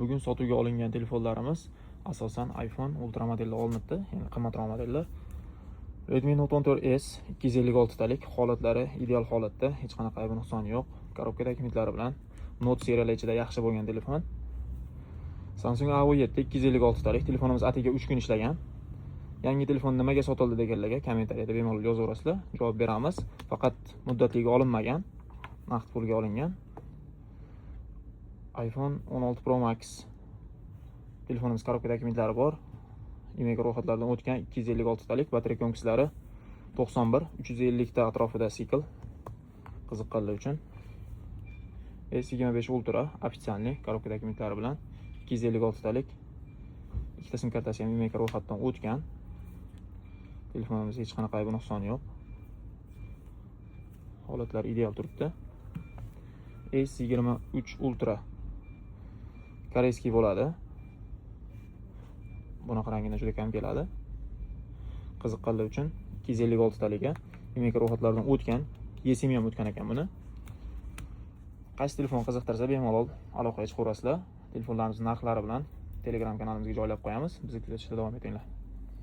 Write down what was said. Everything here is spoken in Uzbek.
Bugun sotuvga olingan telefonlarimiz asosan iPhone Ultra modelda olinibdi, ya'ni qimmatroq modellar. Redmi Note 14S 256 talik, holatlari ideal holatda, hech qanaqa aybi nuqsoni yo'q. Korobka dokumentlari bilan Note seriyalari ichida yaxshi bo'lgan telefon. Samsung A7 256 talik, telefonimiz atiga 3 kun ishlagan. Yangi telefon nimaga sotildi deganlarga kommentariyada bemalol yozaverasizlar, javob beramiz. Faqat muddatiga olinmagan, naqd pulga olingan. iPhone 16 Pro Max telefonimiz korobka dokumentlari bor. IMEI ro'yxatlardan o'tgan 256 talik, batareya ko'mkislari 91, 350 ta atrofida sikl. Qiziqqanlar uchun. S25 Ultra ofitsialniy korobka dokumentlari bilan 256 talik. Ikkita sim kartasi ham IMEI ro'yxatdan o'tgan. Telefonimizda hech qanaqa aybi nuqsoni yo'q. Holatlar ideal turibdi. S23 Ultra koreyskiy bo'ladi. Bunaqa rangida juda kam keladi. Qiziqqanlar uchun 256 taliga IMEI ro'yxatlardan o'tgan, esim ham o'tgan ekan buni. Qaysi telefon qiziqtirsa bemalol aloqaga chiqaverasizlar. Telefonlarimiz narxlari bilan Telegram kanalimizga joylab qo'yamiz. Bizni kuzatishda davom etinglar.